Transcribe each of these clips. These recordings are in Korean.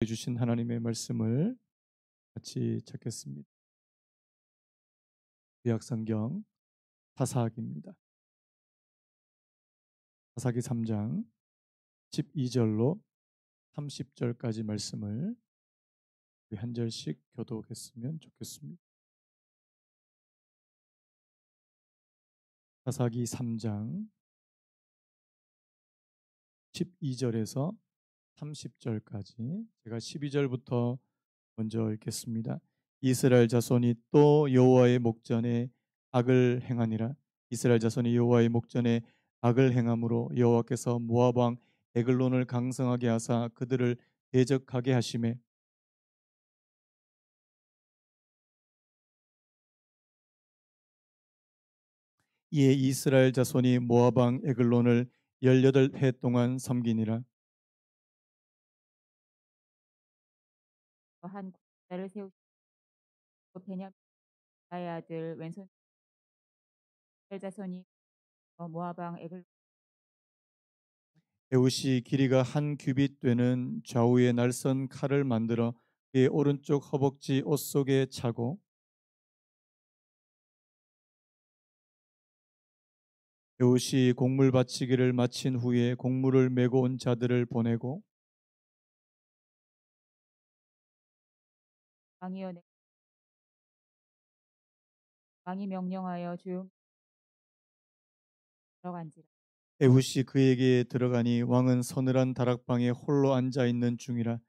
주신 하나님의 말씀을 같이 찾겠습니다. 구약성경 사사기입니다. 사사기 3장 12절로 30절까지 말씀을 우리 한 절씩 교독했으면 좋겠습니다. 사사기 3장 12절에서 30절까지 제가 12절부터 먼저 읽겠습니다. 이스라엘 자손이 또 여호와의 목전에 악을 행하니라. 이스라엘 자손이 여호와의 목전에 악을 행함으로 여호와께서 모압 왕 에글론을 강성하게 하사 그들을 대적하게 하시매 이에 이스라엘 자손이 모압 왕 에글론을 18해 동안 섬기니라. 한 군대를 세우시고 베냐민의 아들 왼손 이스라엘 자손이 모압 왕 에글론 에훗이 길이가 한 규빗 되는 좌우에 날선 칼을 만들어 그의 오른쪽 허벅지 옷 속에 차고 에훗이 곡물 바치기를 마친 후에 곡물을 메고 온 자들을 보내고 왕이여 왕이 명령하여 조용히 들어간지라. 에훗이 그에게 들어가니 왕은 서늘한 다락방에 홀로 앉아 있는 중이라.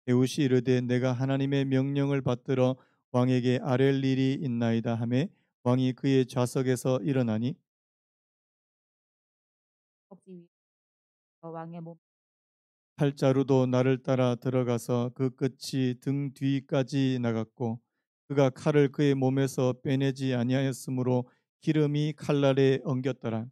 에훗이 이르되 내가 하나님의 명령을 받들어 왕에게 아랠 일이 있나이다 하매 왕이 그의 좌석에서 일어나니 허벅지 위에 왕의 몸 팔자루도 나를 따라 들어가서 그 끝이 등 뒤까지 나갔고 그가 칼을 그의 몸에서 빼내지 아니하였으므로 기름이 칼날에 엉겼더라.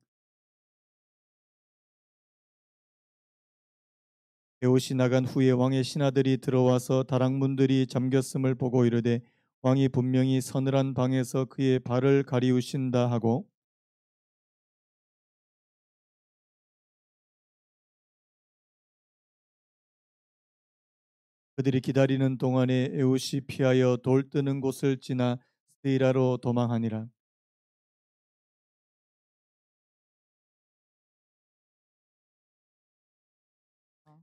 에봇이 나간 후에 왕의 신하들이 들어와서 다락문들이 잠겼음을 보고 이르되 왕이 분명히 서늘한 방에서 그의 발을 가리우신다 하고 그들이 기다리는 동안에 에봇이 피하여 돌 뜨는 곳을 지나 스데이라로 도망하니라.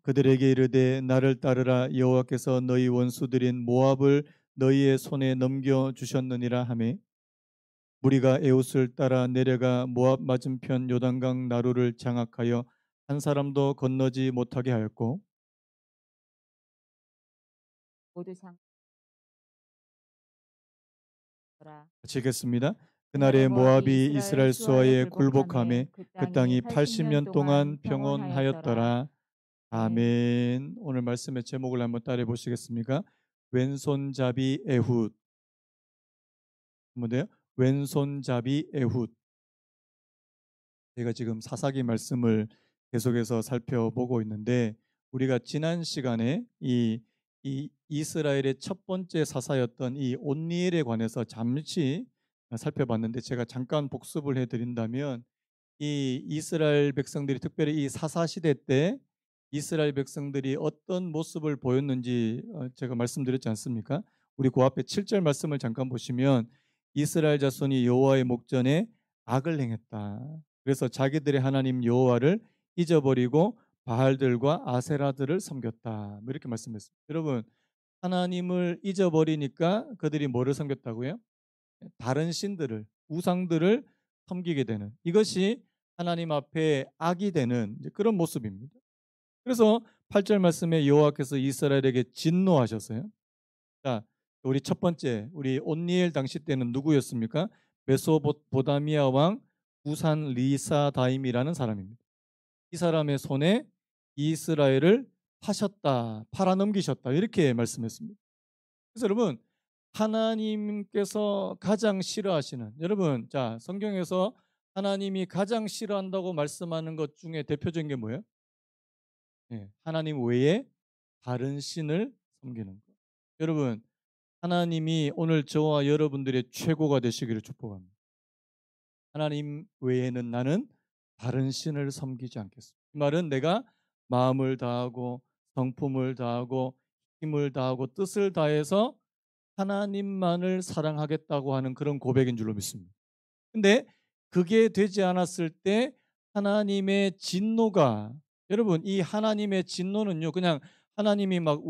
그들에게 이르되 나를 따르라. 여호와께서 너희 원수들인 모압을 너희의 손에 넘겨 주셨느니라 하매 무리가 에웃을 따라 내려가 모압 맞은편 요단강 나루를 장악하여 한 사람도 건너지 못하게 하였고 모두 장더라. 마치겠습니다. 그날에 그날에 모압이 모압이 이스라엘 이스라엘 수하에 수하에 굴복함에 굴복함에 그 그 땅이 땅이 80년 80년 동안 동안 평온하였더라. 평온하였더라. 아멘. 아멘. 오늘 말씀의 제목을 한번 따라해 보시겠습니까? 왼손잡이 에훗. 한번 더요. 왼손잡이 에훗. 제가 지금 사사기 말씀을 계속해서 살펴보고 있는데 우리가 지난 시간에 이 이스라엘의 첫 번째 사사였던 이 온니엘에 관해서 잠시 살펴봤는데 제가 잠깐 복습을 해드린다면 이 이스라엘 백성들이 특별히 이 사사 시대 때 이스라엘 백성들이 어떤 모습을 보였는지 제가 말씀드렸지 않습니까? 우리 그 앞에 7절 말씀을 잠깐 보시면 이스라엘 자손이 여호와의 목전에 악을 행했다. 그래서 자기들의 하나님 여호와를 잊어버리고 바알들과 아세라들을 섬겼다. 뭐 이렇게 말씀했습니다. 여러분, 하나님을 잊어버리니까 그들이 뭐를 섬겼다고요? 다른 신들을, 우상들을 섬기게 되는 이것이 하나님 앞에 악이 되는 그런 모습입니다. 그래서 8절 말씀에 여호와께서 이스라엘에게 진노하셨어요. 자, 우리 첫 번째 우리 온니엘 당시 때는 누구였습니까? 메소보다미아 왕 우산 리사다임이라는 사람입니다. 이 사람의 손에 이스라엘을 파셨다, 팔아넘기셨다 이렇게 말씀했습니다. 그래서 여러분 하나님께서 가장 싫어하시는 여러분 자 성경에서 하나님이 가장 싫어한다고 말씀하는 것 중에 대표적인 게 뭐예요? 네, 하나님 외에 다른 신을 섬기는 것. 여러분 하나님이 오늘 저와 여러분들의 최고가 되시기를 축복합니다. 하나님 외에는 나는 다른 신을 섬기지 않겠습니다. 이 말은 내가 마음을 다하고 성품을 다하고 힘을 다하고 뜻을 다해서 하나님만을 사랑하겠다고 하는 그런 고백인 줄로 믿습니다. 근데 그게 되지 않았을 때 하나님의 진노가, 여러분 이 하나님의 진노는요 그냥 하나님이 막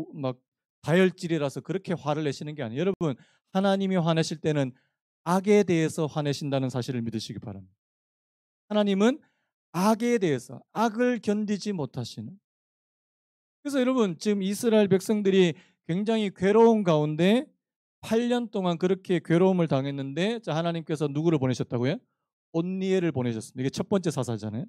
다혈질이라서 그렇게 화를 내시는 게 아니에요. 여러분 하나님이 화내실 때는 악에 대해서 화내신다는 사실을 믿으시기 바랍니다. 하나님은 악에 대해서, 악을 견디지 못하시는. 그래서 여러분 지금 이스라엘 백성들이 굉장히 괴로운 가운데 8년 동안 그렇게 괴로움을 당했는데, 자 하나님께서 누구를 보내셨다고요? 온니엘을 보내셨습니다. 이게 첫 번째 사사잖아요.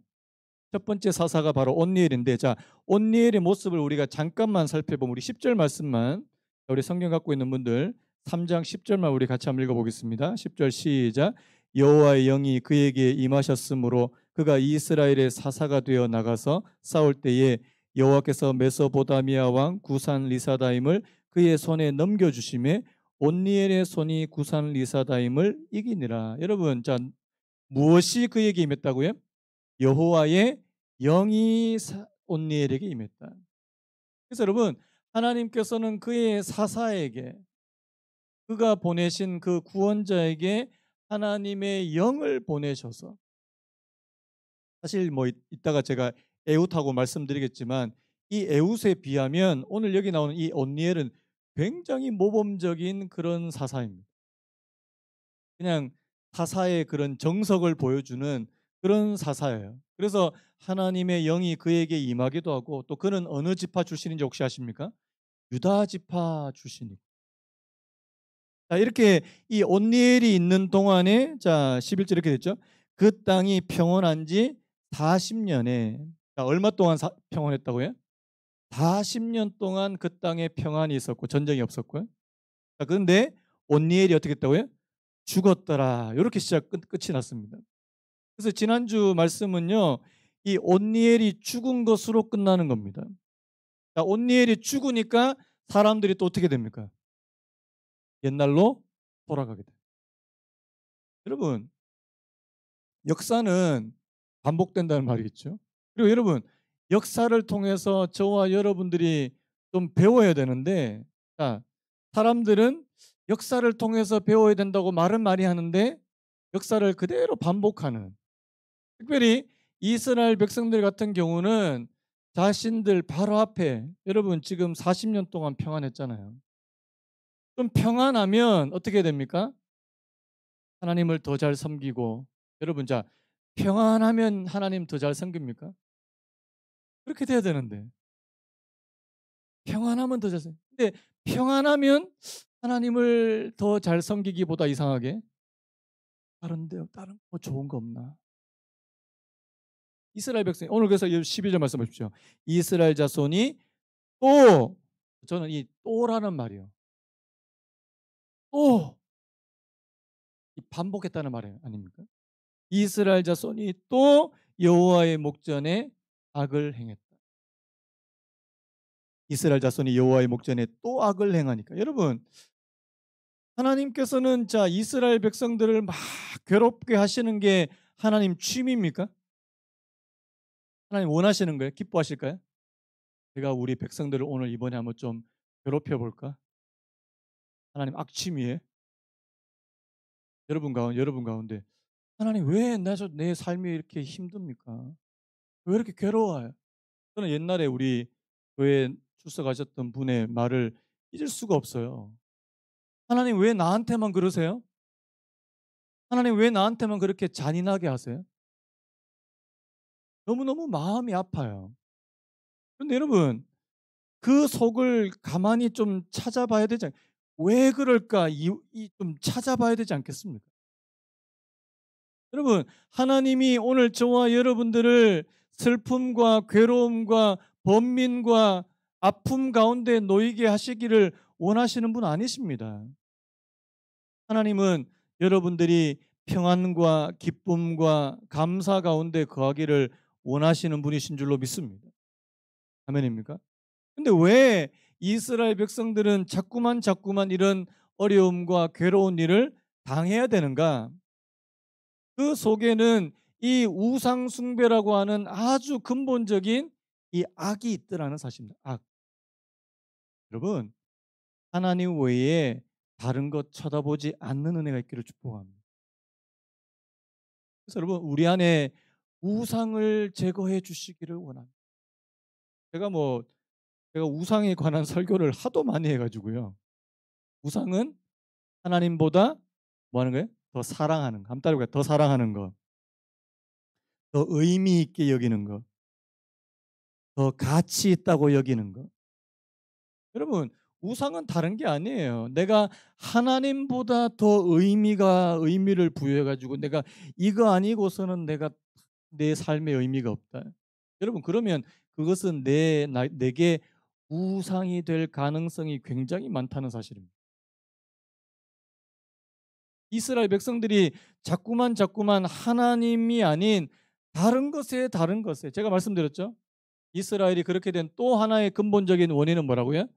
첫 번째 사사가 바로 온니엘인데, 자 온니엘의 모습을 우리가 잠깐만 살펴보면, 우리 10절 말씀만, 우리 성경 갖고 있는 분들 3장 10절만 우리 같이 한번 읽어보겠습니다. 10절 시작. 여호와의 영이 그에게 임하셨으므로 그가 이스라엘의 사사가 되어 나가서 싸울 때에 여호와께서 메소보다미아 왕 구산 리사다임을 그의 손에 넘겨주심에 온니엘의 손이 구산 리사다임을 이기니라. 여러분, 자 무엇이 그에게 임했다고요? 여호와의 영이 온니엘에게 임했다. 그래서 여러분, 하나님께서는 그의 사사에게, 그가 보내신 그 구원자에게 하나님의 영을 보내셔서, 사실 뭐 이따가 제가 에훗하고 말씀드리겠지만 이 에훗에 비하면 오늘 여기 나오는 이 온니엘은 굉장히 모범적인 그런 사사입니다. 그냥 사사의 그런 정석을 보여주는 그런 사사예요. 그래서 하나님의 영이 그에게 임하기도 하고, 또 그는 어느 지파 출신인지 혹시 아십니까? 유다 지파 출신이고. 자, 이렇게 이 온니엘이 있는 동안에, 자 11절 이렇게 됐죠. 그 땅이 평온한 지 40년에, 자, 얼마 동안 평온했다고요? 40년 동안 그 땅에 평안이 있었고 전쟁이 없었고요. 자, 그런데 온니엘이 어떻게 했다고요? 죽었더라. 이렇게 끝이 났습니다. 그래서 지난주 말씀은요, 이 온니엘이 죽은 것으로 끝나는 겁니다. 자, 온니엘이 죽으니까 사람들이 또 어떻게 됩니까? 옛날로 돌아가게 돼요. 여러분, 역사는 반복된다는 말이 있죠. 그리고 여러분, 역사를 통해서 저와 여러분들이 좀 배워야 되는데, 자, 사람들은 역사를 통해서 배워야 된다고 말은 많이 하는데 역사를 그대로 반복하는, 특별히 이스라엘 백성들 같은 경우는 자신들 바로 앞에, 여러분 지금 40년 동안 평안했잖아요. 좀 평안하면 어떻게 됩니까? 하나님을 더 잘 섬기고. 여러분, 자 평안하면 하나님 더 잘 섬깁니까? 그렇게 돼야 되는데, 평안하면 더 잘 섬기. 근데 평안하면 하나님을 더 잘 섬기기보다 이상하게 다른 뭐 좋은 거 없나? 이스라엘 백성이 오늘, 그래서 12절 말씀 보십시오. 이스라엘 자손이 또, 저는 이 또라는 말이요, 또 반복했다는 말 아닙니까? 이스라엘 자손이 또 여호와의 목전에 악을 행했다. 이스라엘 자손이 여호와의 목전에 또 악을 행하니까, 여러분 하나님께서는 자 이스라엘 백성들을 막 괴롭게 하시는 게 하나님 취미입니까? 하나님 원하시는 거예요? 기뻐하실까요? 제가 우리 백성들을 오늘 이번에 한번 좀 괴롭혀 볼까? 하나님 악취미에 여러분 가운데 하나님 왜 내 삶이 이렇게 힘듭니까? 왜 이렇게 괴로워요? 저는 옛날에 우리 교회 출석하셨던 분의 말을 잊을 수가 없어요. 하나님 왜 나한테만 그러세요? 하나님 왜 나한테만 그렇게 잔인하게 하세요? 너무너무 마음이 아파요. 그런데 여러분, 그 속을 가만히 좀 찾아봐야 되지 왜 그럴까? 좀 찾아봐야 되지 않겠습니까? 여러분, 하나님이 오늘 저와 여러분들을 슬픔과 괴로움과 번민과 아픔 가운데 놓이게 하시기를 원하시는 분 아니십니다. 하나님은 여러분들이 평안과 기쁨과 감사 가운데 거하기를 원하시는 분이신 줄로 믿습니다. 아멘입니까? 근데 왜 이스라엘 백성들은 자꾸만 이런 어려움과 괴로운 일을 당해야 되는가? 그 속에는 이 우상 숭배라고 하는 아주 근본적인 이 악이 있더라는 사실입니다. 악. 여러분, 하나님 외에 다른 것 쳐다보지 않는 은혜가 있기를 축복합니다. 그래서 여러분 우리 안에 우상을 제거해 주시기를 원합니다. 제가 우상에 관한 설교를 하도 많이 해가지고요. 우상은 하나님보다 뭐 하는 거예요? 더 사랑하는 거. 한번 따라해볼까요? 더 사랑하는 거. 더 의미 있게 여기는 거. 더 가치 있다고 여기는 거. 여러분 우상은 다른 게 아니에요. 내가 하나님보다 더 의미를 부여해가지고 내가 이거 아니고서는 내가 내 삶의 의미가 없다. 여러분 그러면 그것은 내게 우상이 될 가능성이 굉장히 많다는 사실입니다. 이스라엘 백성들이 자꾸만 하나님이 아닌 다른 것에 제가 말씀드렸죠. 이스라엘이 그렇게 된 또 하나의 근본적인 원인은 뭐라고요?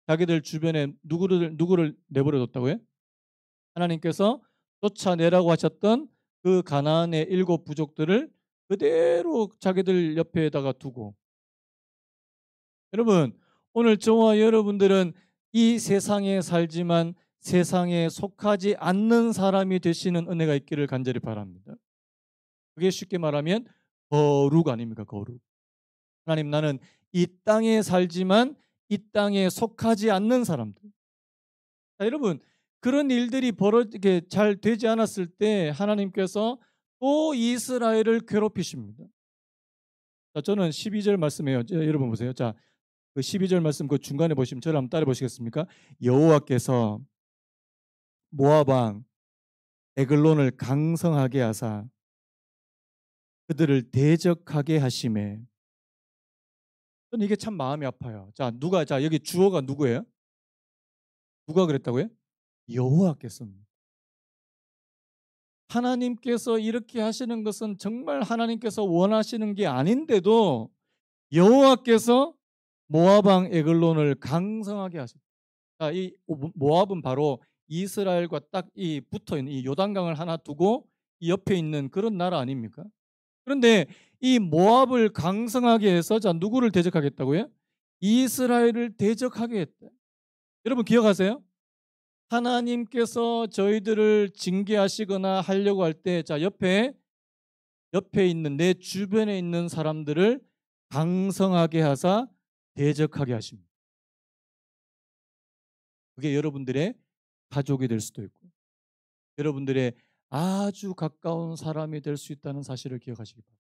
자기들 주변에 누구를 내버려 뒀다고요? 하나님께서 쫓아내라고 하셨던 그 가나안의 7 부족들을 그대로 자기들 옆에다가 두고, 여러분 오늘 저와 여러분들은 이 세상에 살지만 세상에 속하지 않는 사람이 되시는 은혜가 있기를 간절히 바랍니다. 그게 쉽게 말하면 거룩 아닙니까? 거룩. 하나님, 나는 이 땅에 살지만 이 땅에 속하지 않는 사람들. 자, 여러분 그런 일들이 이렇게 잘 되지 않았을 때 하나님께서 또 이스라엘을 괴롭히십니다. 자, 저는 12절 말씀이에요. 여러분 보세요. 자, 그 12절 말씀 그 중간에 보시면 저를 한번 따라 보시겠습니까? 여호와께서 모압 왕 에글론을 강성하게 하사 그들을 대적하게 하심에. 저는 이게 참 마음이 아파요. 자, 여기 주어가 누구예요? 누가 그랬다고요? 여호와께서. 하나님께서 이렇게 하시는 것은 정말 하나님께서 원하시는 게 아닌데도 여호와께서 모압 왕 에글론을 강성하게 하셨다. 자, 이 모압은 바로 이스라엘과 딱 이 붙어 있는 이 요단강을 하나 두고 이 옆에 있는 그런 나라 아닙니까? 그런데 이 모압을 강성하게 해서 자, 누구를 대적하겠다고요? 이스라엘을 대적하게 했다. 여러분 기억하세요? 하나님께서 저희들을 징계하시거나 하려고 할 때 자, 옆에 있는 내 주변에 있는 사람들을 강성하게 하사 대적하게 하십니다. 그게 여러분들의 가족이 될 수도 있고 여러분들의 아주 가까운 사람이 될 수 있다는 사실을 기억하시기 바랍니다.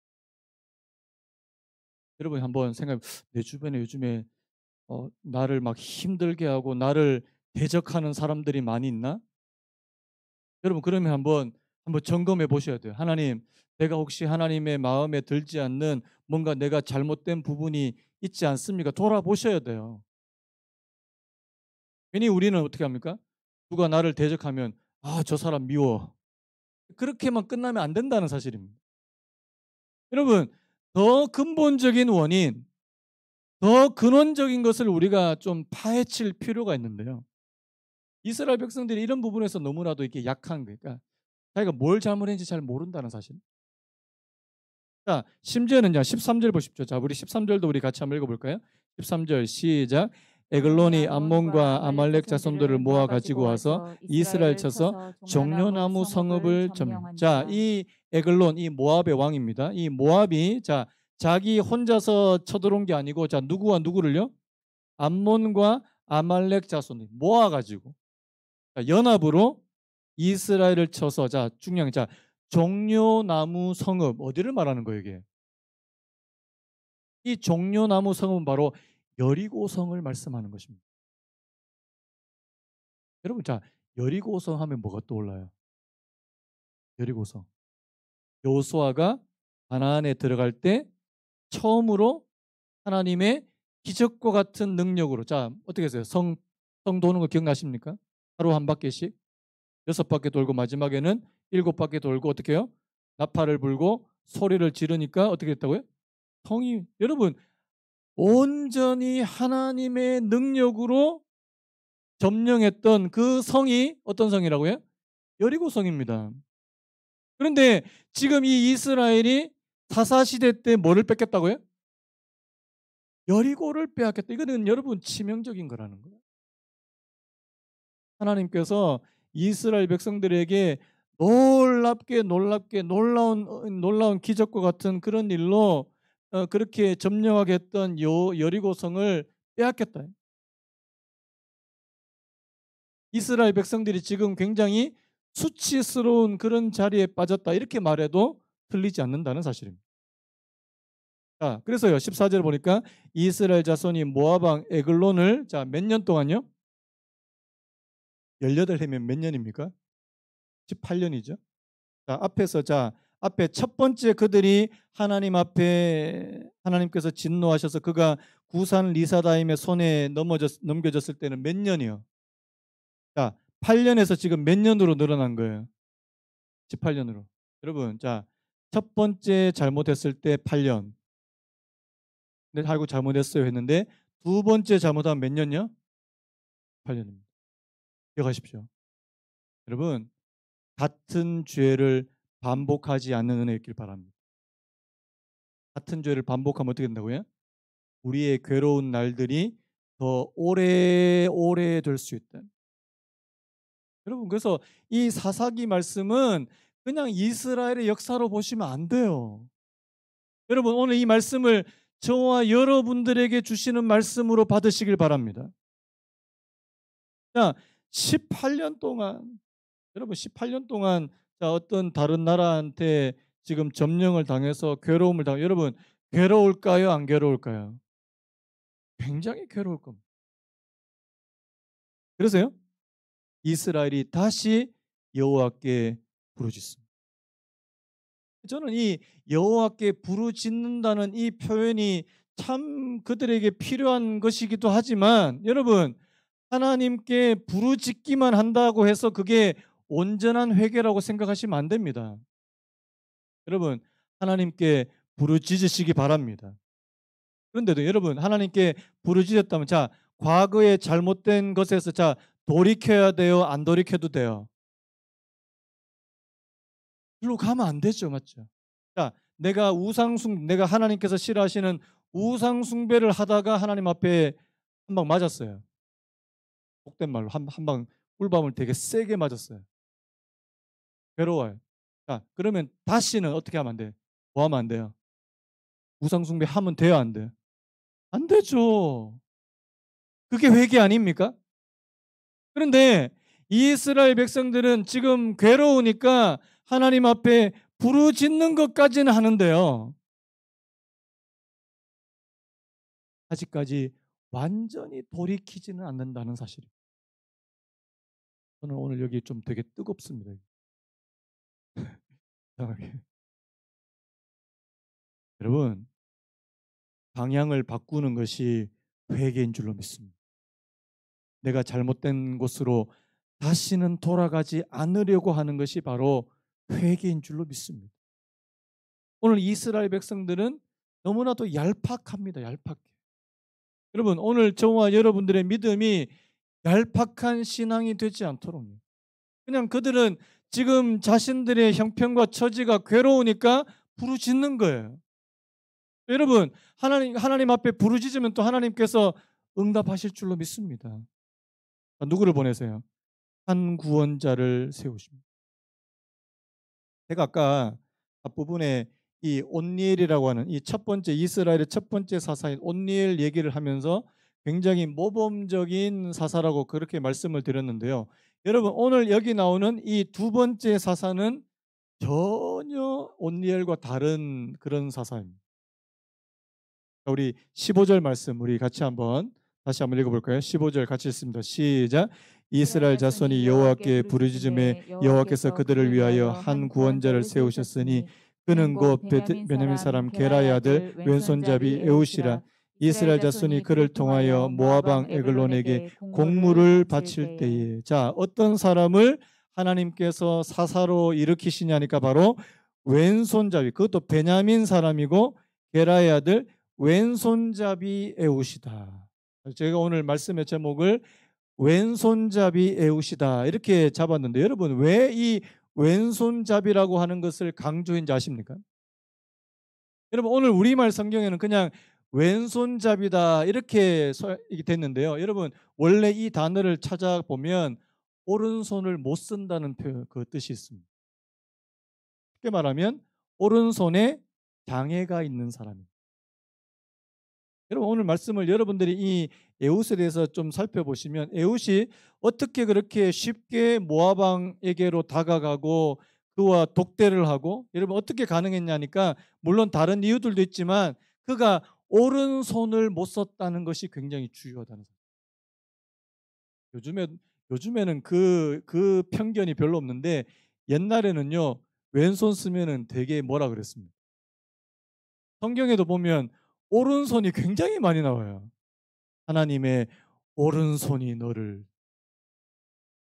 여러분 한번 내 주변에 요즘에 나를 막 힘들게 하고 나를 대적하는 사람들이 많이 있나? 여러분 그러면 한번 점검해 보셔야 돼요. 하나님, 내가 혹시 하나님의 마음에 들지 않는 뭔가 내가 잘못된 부분이 있지 않습니까? 돌아보셔야 돼요. 괜히 우리는 어떻게 합니까? 누가 나를 대적하면 저 사람 미워. 그렇게만 끝나면 안 된다는 사실입니다. 여러분 더 근본적인 원인, 더 근원적인 것을 우리가 좀 파헤칠 필요가 있는데요. 이스라엘 백성들이 이런 부분에서 너무나도 이렇게 약한 거니까 그러니까 자기가 뭘 잘못했는지 잘 모른다는 사실. 자, 심지어는요 13절 보십시오. 자, 우리 13절도 우리 같이 한번 읽어볼까요? 13절 시작. 에글론이 암몬과 아말렉 자손들을 모아 가지고 와서 이스라엘 쳐서 종려나무 성읍을 점령. 자, 이 에글론, 이 모압의 왕입니다. 이 모압이 자, 자기 혼자서 쳐들어온 게 아니고 자, 누구와 누구를요? 암몬과 아말렉 자손이 모아 가지고 연합으로 이스라엘을 쳐서 자, 중요한 자, 종려나무 성읍 어디를 말하는 거예요, 이게? 이 종려나무 성읍은 바로 여리고성을 말씀하는 것입니다. 여러분 자, 여리고성 하면 뭐가 떠올라요? 여리고성. 여호수아가 가나안에 들어갈 때 처음으로 하나님의 기적과 같은 능력으로 자, 어떻게 했어요? 성 도는 거 기억나십니까? 하루 한 바퀴씩 6바퀴 돌고 마지막에는 7바퀴 돌고 어떻게 해요? 나팔을 불고 소리를 지르니까 어떻게 됐다고요? 성이 여러분 온전히 하나님의 능력으로 점령했던 그 성이 어떤 성이라고요? 여리고성입니다. 그런데 지금 이 이스라엘이 사사시대 때 뭐를 뺏겼다고요? 여리고를 빼앗겼다. 이거는 여러분 치명적인 거라는 거예요. 하나님께서 이스라엘 백성들에게 놀랍게 놀라운 기적과 같은 그런 일로 그렇게 점령하게 했던 여리고성을 빼앗겼다. 이스라엘 백성들이 지금 굉장히 수치스러운 그런 자리에 빠졌다. 이렇게 말해도 틀리지 않는다는 사실입니다. 자, 그래서요. 14절 보니까 이스라엘 자손이 모압 왕 에글론을 몇 년 동안요? 18해면 몇 년입니까? 18년이죠. 자, 앞에 첫 번째 그들이 하나님 앞에 하나님께서 진노하셔서 그가 구산 리사다임의 손에 넘겨졌을 때는 몇 년이요? 자, 8년에서 지금 몇 년으로 늘어난 거예요? 18년으로. 여러분, 첫 번째 잘못했을 때 8년. 근데 아이고 잘못했어요 했는데 두 번째 잘못하면 몇 년이요? 8년입니다. 기억하십시오. 여러분, 같은 죄를 반복하지 않는 은혜 있길 바랍니다. 같은 죄를 반복하면 어떻게 된다고요? 우리의 괴로운 날들이 더 오래 될 수 있다. 여러분, 그래서 이 사사기 말씀은 그냥 이스라엘의 역사로 보시면 안 돼요. 여러분, 오늘 이 말씀을 저와 여러분들에게 주시는 말씀으로 받으시길 바랍니다. 자, 18년 동안 여러분 18년 동안 어떤 다른 나라한테 지금 점령을 당해서 괴로움을 당해 여러분 괴로울까요? 안 괴로울까요? 굉장히 괴로울 겁니다. 그래서요. 이스라엘이 다시 여호와께 부르짖습니다. 저는 이 여호와께 부르짖는다는 이 표현이 참 그들에게 필요한 것이기도 하지만 여러분 하나님께 부르짖기만 한다고 해서 그게 온전한 회개라고 생각하시면 안 됩니다. 여러분 하나님께 부르짖으시기 바랍니다. 그런데도 여러분 하나님께 부르짖었다면 과거에 잘못된 것에서 돌이켜야 돼요? 안 돌이켜도 돼요? 일로 가면 안 되죠. 맞죠? 내가 하나님께서 싫어하시는 우상숭배를 하다가 하나님 앞에 한 방 맞았어요. 속된 말로 한 방 꿀밤을 되게 세게 맞았어요. 괴로워요. 그러면 다시는 어떻게 하면 안 돼요? 뭐 하면 안 돼요? 우상숭배 하면 돼요? 안 돼요? 안 되죠. 그게 회개 아닙니까? 그런데 이스라엘 백성들은 지금 괴로우니까 하나님 앞에 부르짖는 것까지는 하는데요. 아직까지 완전히 돌이키지는 않는다는 사실입니다. 저는 오늘 여기 좀 되게 뜨겁습니다. 여러분, 방향을 바꾸는 것이 회개인 줄로 믿습니다. 내가 잘못된 곳으로 다시는 돌아가지 않으려고 하는 것이 바로 회개인 줄로 믿습니다. 오늘 이스라엘 백성들은 너무나도 얄팍합니다. 얄팍해. 여러분 오늘 저와 여러분들의 믿음이 얄팍한 신앙이 되지 않도록 그냥 그들은 지금 자신들의 형편과 처지가 괴로우니까 부르짖는 거예요. 여러분 하나님 앞에 부르짖으면 또 하나님께서 응답하실 줄로 믿습니다. 누구를 보내세요? 한 구원자를 세우십니다. 제가 아까 앞부분에 이 온니엘이라고 하는 이 첫 번째 이스라엘의 첫 번째 사사인 온니엘 얘기를 하면서 굉장히 모범적인 사사라고 그렇게 말씀을 드렸는데요. 여러분 오늘 여기 나오는 이 두 번째 사사는 전혀 온니엘과 다른 그런 사사입니다. 우리 15절 말씀 우리 같이 다시 한번 읽어볼까요? 15절 같이 읽습니다. 시작. 이스라엘 자손이 여호와께 부르짖음에 여호와께서 그들을 위하여 한 구원자를 세우셨으니 그는 곧 베냐민 사람 게라의 아들 왼손잡이 에훗이라. 이스라엘 자손이 그를 통하여 모압 왕 에글론에게 공물을 바칠 때에 어떤 사람을 하나님께서 사사로 일으키시냐니까 바로 왼손잡이 그것도 베냐민 사람이고 게라의 아들 왼손잡이 에훗이다. 제가 오늘 말씀의 제목을 왼손잡이 에훗이다 이렇게 잡았는데 여러분 왜 이 왼손잡이라고 하는 것을 강조했는지 아십니까? 여러분 오늘 우리말 성경에는 그냥 왼손잡이다 이렇게 됐는데요. 여러분 원래 이 단어를 찾아보면 오른손을 못 쓴다는 그 뜻이 있습니다. 쉽게 말하면 오른손에 장애가 있는 사람입니다. 여러분 오늘 말씀을 여러분들이 이 에훗에 대해서 좀 살펴보시면 에훗이 어떻게 그렇게 쉽게 모압 왕에게로 다가가고 그와 독대를 하고 여러분 어떻게 가능했냐니까 물론 다른 이유들도 있지만 그가 오른손을 못 썼다는 것이 굉장히 중요하다는 거예요. 요즘에는 그 편견이 별로 없는데 옛날에는요 왼손 쓰면은 되게 뭐라 그랬습니다. 성경에도 보면 오른손이 굉장히 많이 나와요. 하나님의 오른손이 너를.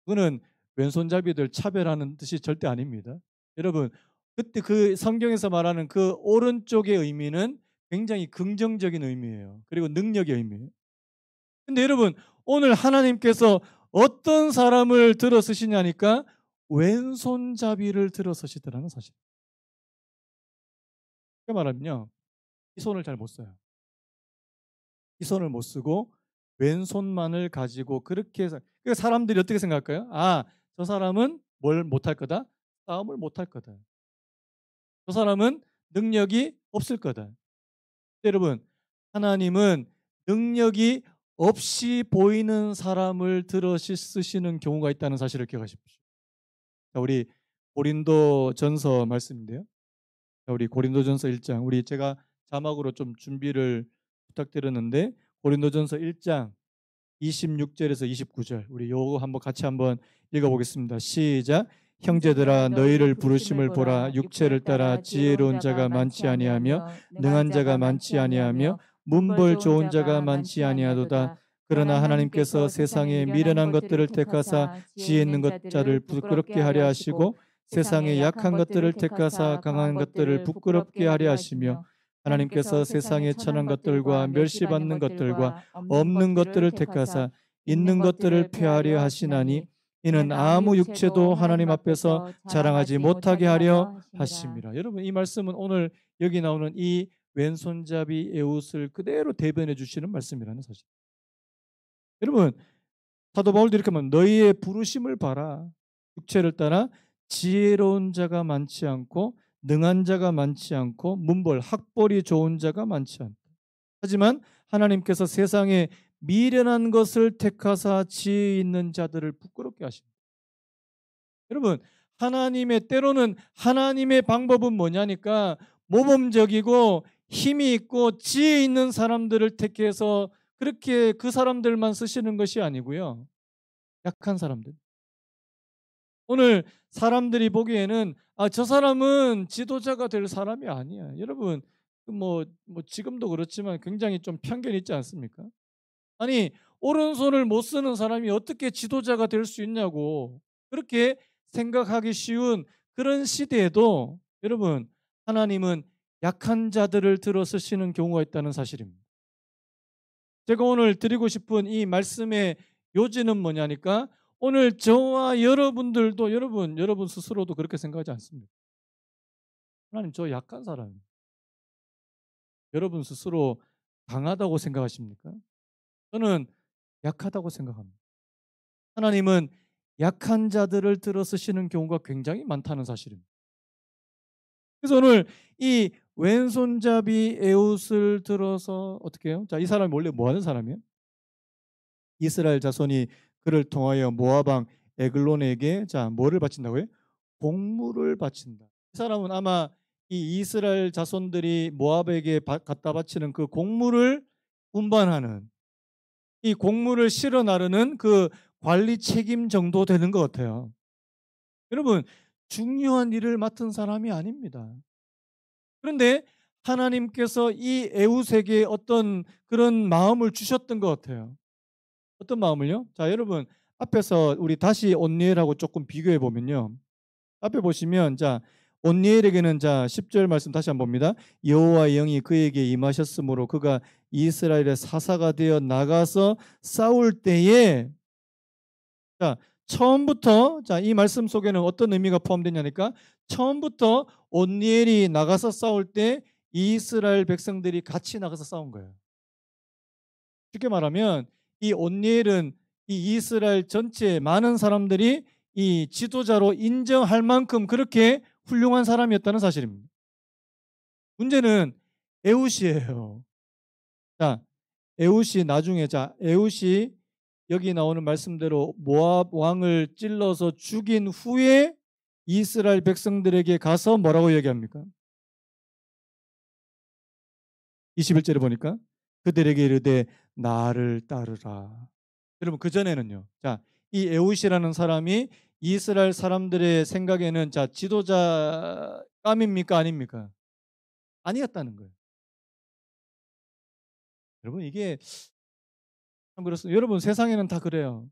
그거는 왼손잡이들 차별하는 뜻이 절대 아닙니다. 여러분 그때 그 성경에서 말하는 그 오른쪽의 의미는 굉장히 긍정적인 의미예요. 그리고 능력의 의미예요. 근데 여러분 오늘 하나님께서 어떤 사람을 들어 쓰시냐니까 왼손잡이를 들어 쓰시더라는 사실. 그렇게 말하면요. 이 손을 잘 못 써요. 이 손을 못 쓰고 왼손만을 가지고 그렇게 해서 그러니까 사람들이 어떻게 생각할까요? 아, 저 사람은 뭘 못할 거다? 싸움을 못할 거다. 저 사람은 능력이 없을 거다. 여러분, 하나님은 능력이 없이 보이는 사람을 들어 쓰시는 경우가 있다는 사실을 기억하십시오. 자, 우리 고린도전서 말씀인데요. 자, 우리 고린도전서 1장 우리 제가 자막으로 좀 준비를 부탁드렸는데 고린도전서 1장 26절에서 29절 우리 요거 한번 같이 한번 읽어보겠습니다. 시작. 형제들아 너희를 부르심을 보라. 육체를 따라 지혜로운 자가 많지 아니하며 능한 자가 많지 아니하며 문벌 좋은 자가 많지 아니하도다. 그러나 하나님께서 세상에 미련한 것들을 택하사 지혜 있는 자를 부끄럽게 하려 하시고 세상에 약한 것들을 택하사 강한 것들을 부끄럽게 하려 하시며 하나님께서 세상에 천한 것들과 멸시받는 것들과 없는 것들을 택하사 있는 것들을 폐하려 하시나니 이는 아무 육체도 하나님 앞에서 자랑하지 못하게 하려 하심이라. 여러분 이 말씀은 오늘 여기 나오는 이 왼손잡이 에훗을 그대로 대변해 주시는 말씀이라는 사실. 여러분 사도 바울도 이렇게 말합니다. 너희의 부르심을 봐라. 육체를 따라 지혜로운 자가 많지 않고 능한 자가 많지 않고 문벌 학벌이 좋은 자가 많지 않다. 하지만 하나님께서 세상에 미련한 것을 택하사 지혜 있는 자들을 부끄럽게 하십니다. 여러분 하나님의 때로는 하나님의 방법은 뭐냐니까 모범적이고 힘이 있고 지혜 있는 사람들을 택해서 그렇게 그 사람들만 쓰시는 것이 아니고요. 약한 사람들. 오늘 사람들이 보기에는 저 사람은 지도자가 될 사람이 아니야. 여러분 뭐 지금도 그렇지만 굉장히 좀 편견이 있지 않습니까? 아니 오른손을 못 쓰는 사람이 어떻게 지도자가 될 수 있냐고 그렇게 생각하기 쉬운 그런 시대에도 여러분 하나님은 약한 자들을 들어 쓰시는 경우가 있다는 사실입니다. 제가 오늘 드리고 싶은 이 말씀의 요지는 뭐냐니까 오늘 저와 여러분들도 여러분 스스로도 그렇게 생각하지 않습니까? 하나님 저 약한 사람입니다. 여러분 스스로 강하다고 생각하십니까? 저는 약하다고 생각합니다. 하나님은 약한 자들을 들어 쓰시는 경우가 굉장히 많다는 사실입니다. 그래서 오늘 이 왼손잡이 에훗을 들어서 어떻게 해요? 자, 이 사람이 원래 뭐 하는 사람이에요? 이스라엘 자손이 그를 통하여 모압 왕 에글론에게 자, 뭐를 바친다고요? 곡물을 바친다. 이 사람은 아마 이 이스라엘 자손들이 모압에게 갖다 바치는 그 곡물을 운반하는 이 곡물을 실어 나르는 그 관리 책임 정도 되는 것 같아요. 여러분 중요한 일을 맡은 사람이 아닙니다. 그런데 하나님께서 이 에훗에게 어떤 그런 마음을 주셨던 것 같아요. 어떤 마음을요? 자, 여러분 앞에서 우리 다시 온니엘하고 조금 비교해 보면요. 앞에 보시면 자, 온니엘에게는 자 10절 말씀 다시 한번 봅니다. 여호와의 영이 그에게 임하셨으므로 그가 이스라엘의 사사가 되어 나가서 싸울 때에 자, 처음부터 자, 이 말씀 속에는 어떤 의미가 포함되냐니까 처음부터 온니엘이 나가서 싸울 때 이스라엘 백성들이 같이 나가서 싸운 거예요. 쉽게 말하면 이 온니엘은 이 이스라엘 전체 많은 사람들이 이 지도자로 인정할 만큼 그렇게 훌륭한 사람이었다는 사실입니다. 문제는 에훗이에요. 자, 에훗이 나중에 에훗이 여기 나오는 말씀대로 모압 왕을 찔러서 죽인 후에 이스라엘 백성들에게 가서 뭐라고 얘기합니까? 21절에 보니까 그들에게 이르되 나를 따르라. 여러분 그전에는요. 자, 이 에훗이라는 사람이 이스라엘 사람들의 생각에는 지도자감입니까 아닙니까? 아니었다는 거예요. 여러분 이게 참 그렇습니다. 여러분 세상에는 다 그래요.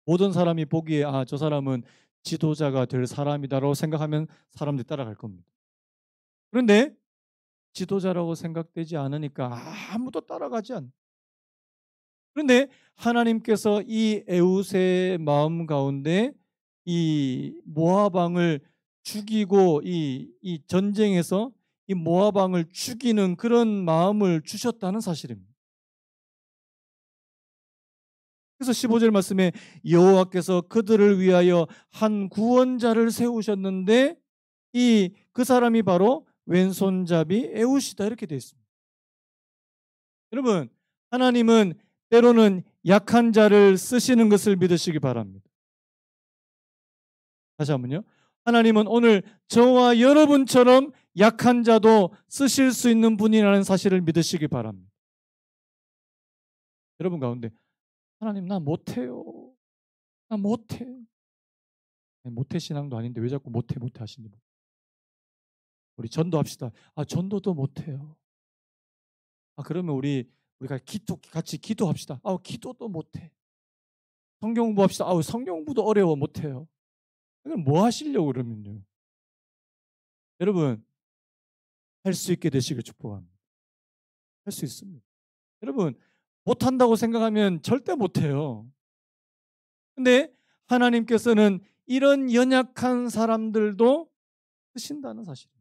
모든 사람이 보기에 저 사람은 지도자가 될 사람이다라고 생각하면 사람들이 따라갈 겁니다. 그런데 지도자라고 생각되지 않으니까 아무도 따라가지 않아요. 그런데 하나님께서 이 에훗의 마음 가운데 이 모압 왕을 죽이고 이 전쟁에서 이 모압 왕을 죽이는 그런 마음을 주셨다는 사실입니다. 그래서 15절 말씀에 여호와께서 그들을 위하여 한 구원자를 세우셨는데 그 사람이 바로 왼손잡이 에훗이다 이렇게 되어 있습니다. 여러분 하나님은 때로는 약한 자를 쓰시는 것을 믿으시기 바랍니다. 다시 한번요. 하나님은 오늘 저와 여러분처럼 약한 자도 쓰실 수 있는 분이라는 사실을 믿으시기 바랍니다. 여러분 가운데 하나님 나 못해요. 나 못해. 못해 신앙도 아닌데 왜 자꾸 못해 하시니? 우리 전도합시다. 전도도 못해요. 그러면 우리가 같이 기도합시다. 기도도 못해. 성경 공부합시다. 성경 공부도 어려워 못해요. 그럼 뭐 하시려고 그러면요? 여러분 할 수 있게 되시길 축복합니다. 할 수 있습니다. 여러분 못한다고 생각하면 절대 못해요. 근데 하나님께서는 이런 연약한 사람들도 쓰신다는 사실입니다.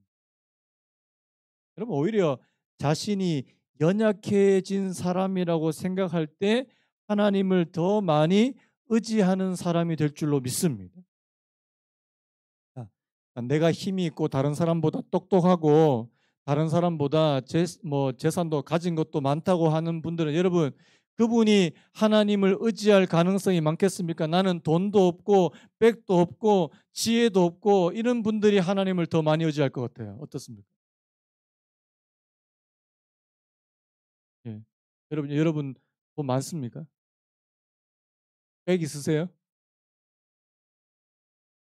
여러분 오히려 자신이 연약해진 사람이라고 생각할 때 하나님을 더 많이 의지하는 사람이 될 줄로 믿습니다. 내가 힘이 있고 다른 사람보다 똑똑하고 다른 사람보다 재산도 가진 것도 많다고 하는 분들은 여러분 그분이 하나님을 의지할 가능성이 많겠습니까? 나는 돈도 없고 백도 없고 지혜도 없고 이런 분들이 하나님을 더 많이 의지할 것 같아요. 어떻습니까? 예. 여러분 돈 많습니까? 백 있으세요?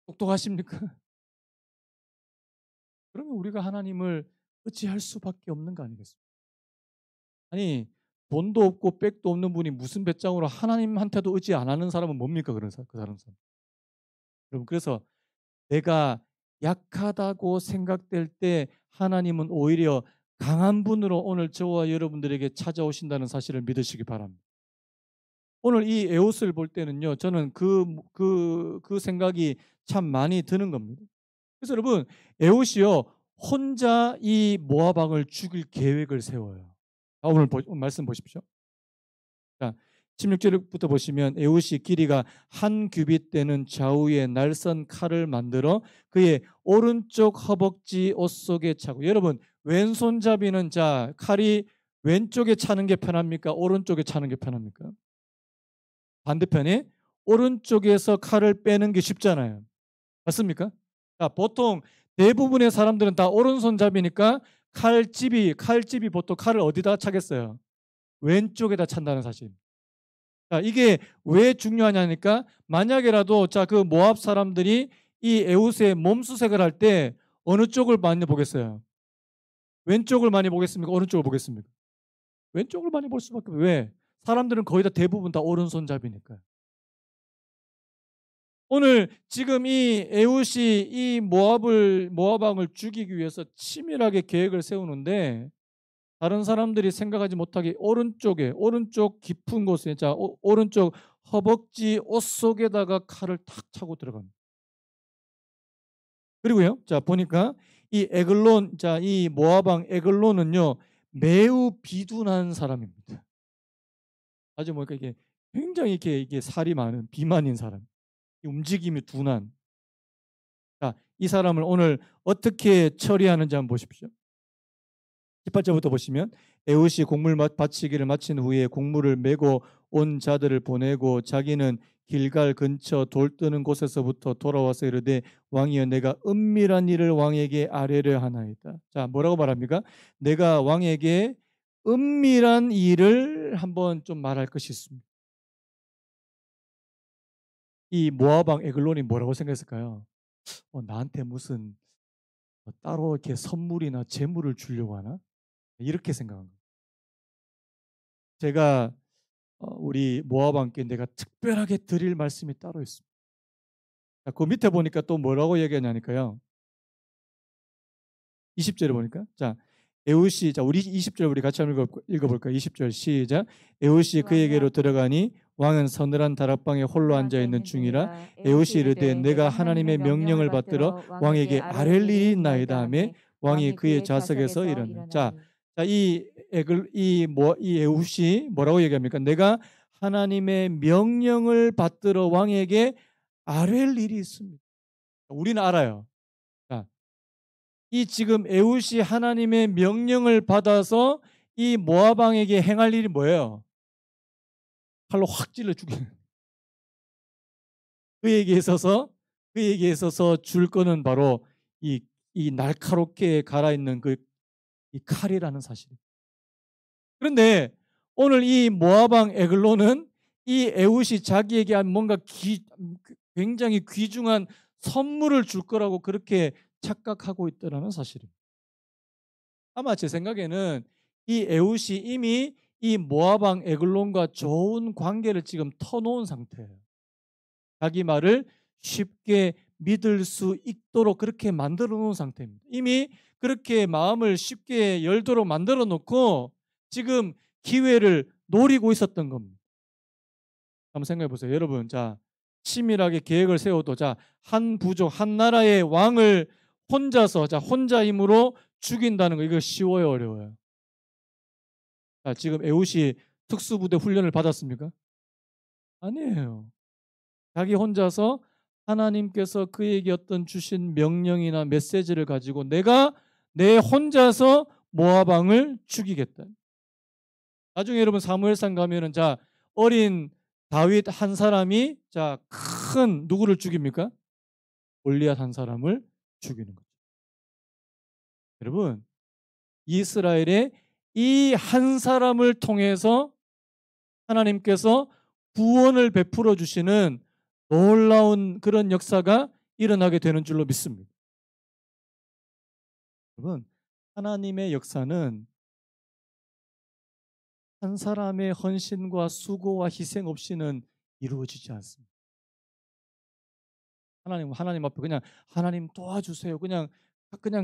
똑똑하십니까? 그러면 우리가 하나님을 의지할 수밖에 없는 거 아니겠습니까? 아니 돈도 없고 백도 없는 분이 무슨 배짱으로 하나님한테도 의지 안 하는 사람은 뭡니까? 그 사람. 여러분 그래서 내가 약하다고 생각될 때 하나님은 오히려 강한 분으로 오늘 저와 여러분들에게 찾아오신다는 사실을 믿으시기 바랍니다. 오늘 이 에훗을 볼 때는요, 저는 그 생각이 참 많이 드는 겁니다. 그래서 여러분, 에훗이요, 혼자 이 모압 왕을 죽일 계획을 세워요. 오늘 말씀 보십시오. 자, 16절부터 보시면 에훗이 길이가 한 규빗 되는 좌우에 날선 칼을 만들어 그의 오른쪽 허벅지 옷 속에 차고, 여러분 왼손잡이는 칼이 왼쪽에 차는 게 편합니까? 오른쪽에 차는 게 편합니까? 반대편에 오른쪽에서 칼을 빼는 게 쉽잖아요. 맞습니까? 보통 대부분의 사람들은 다 오른손잡이니까 칼집이 보통 칼을 어디다 차겠어요? 왼쪽에다 찬다는 사실. 이게 왜 중요하냐니까 만약에라도 그 모압 사람들이 이 에훗의 몸수색을 할 때 어느 쪽을 많이 보겠어요? 왼쪽을 많이 보겠습니까? 오른쪽을 보겠습니까? 왼쪽을 많이 볼 수밖에 없어요. 왜? 사람들은 거의 다 대부분 다 오른손잡이니까요. 오늘 지금 이 에훗이 이 모압 왕을 죽이기 위해서 치밀하게 계획을 세우는데 다른 사람들이 생각하지 못하게 오른쪽 깊은 곳에 오른쪽 허벅지 옷 속에다가 칼을 탁 차고 들어갑니다. 그리고요, 보니까 이 에글론, 이 모압 왕 에글론은요 매우 비둔한 사람입니다. 아주 뭐니까 이게 굉장히 이게 살이 많은 비만인 사람, 움직임이 둔한. 자, 이 사람을 오늘 어떻게 처리하는지 한번 보십시오. 18절부터 보시면 에훗이 곡물 바치기를 마친 후에 곡물을 메고 온 자들을 보내고 자기는 길갈 근처 돌 뜨는 곳에서부터 돌아와서 이르되 왕이여 내가 은밀한 일을 왕에게 아뢰려 하나이다. 자, 뭐라고 말합니까? 내가 왕에게 은밀한 일을 한번 좀 말할 것이 있습니다. 이 모압 왕 에글론이 뭐라고 생각했을까요? 나한테 무슨 따로 이렇게 선물이나 재물을 주려고 하나? 이렇게 생각한 거예요. 제가 우리 모압 왕께 내가 특별하게 드릴 말씀이 따로 있습니다. 자, 그 밑에 보니까 또 뭐라고 얘기하냐니까요. 20절에 보니까 자 에훗이 자 우리 20절 우리 같이 한번 읽어볼까요? 20절 시작. 에훗이 그에게로 들어가니 왕은 서늘한 다락방에 홀로 앉아 있는 중이라 에훗이 이르되 내가 하나님의 명령을 받들어 왕에게 아랠 일이 있나이다 하매 왕이 그의 좌석에서 일어나. 자, 이 에훗이 뭐라고 얘기합니까? 내가 하나님의 명령을 받들어 왕에게 아랠 일이 있습니다. 우리는 알아요. 이 지금 에훗이 하나님의 명령을 받아서 이 모압 왕에게 행할 일이 뭐예요? 칼로 확 찔러 죽이는. 그에게 있어서 줄 거는 바로 이 날카롭게 갈아있는 이 칼이라는 사실. 그런데 오늘 이 모압 왕 에글론은 이 에훗이 자기에게 뭔가 굉장히 귀중한 선물을 줄 거라고 그렇게 착각하고 있다는 사실입니다. 아마 제 생각에는 이 에훗이 이미 이 모압 왕 에글론과 좋은 관계를 지금 터놓은 상태예요. 자기 말을 쉽게 믿을 수 있도록 그렇게 만들어 놓은 상태입니다. 이미 그렇게 마음을 쉽게 열도록 만들어 놓고 지금 기회를 노리고 있었던 겁니다. 한번 생각해 보세요. 여러분, 자, 치밀하게 계획을 세워도 한 부족, 한 나라의 왕을 혼자 힘으로 죽인다는 거 이거 쉬워요, 어려워요? 자, 지금 에훗이 특수부대 훈련을 받았습니까? 아니에요. 자기 혼자서 하나님께서 그에게 어떤 주신 명령이나 메시지를 가지고 내가 내 혼자서 모압 왕을 죽이겠다. 나중에 여러분 사무엘상 가면은 어린 다윗 한 사람이 큰 누구를 죽입니까? 골리앗 한 사람을 죽이는 거죠. 여러분, 이스라엘의 이 한 사람을 통해서 하나님께서 구원을 베풀어 주시는 놀라운 그런 역사가 일어나게 되는 줄로 믿습니다. 여러분, 하나님의 역사는 한 사람의 헌신과 수고와 희생 없이는 이루어지지 않습니다. 하나님 앞에 그냥 하나님 도와주세요. 그냥